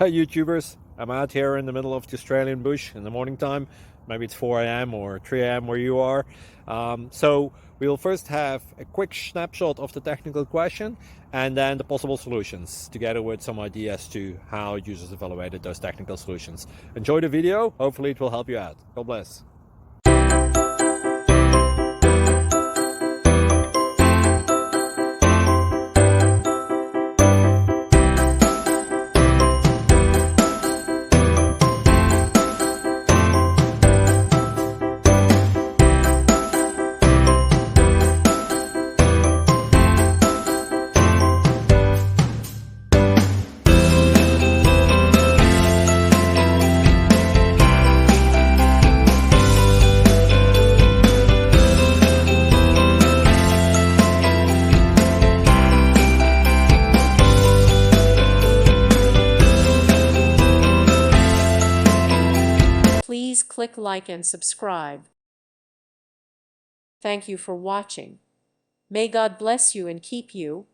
Hi YouTubers, I'm out here in the middle of the Australian bush in the morning time. Maybe it's 4 a.m. or 3 a.m. where you are. So we'll first have a quick snapshot of the technical question and then the possible solutions, together with some ideas to how users evaluated those technical solutions. Enjoy the video, hopefully it will help you out. God bless. Please click like and subscribe. Thank you for watching. May God bless you and keep you.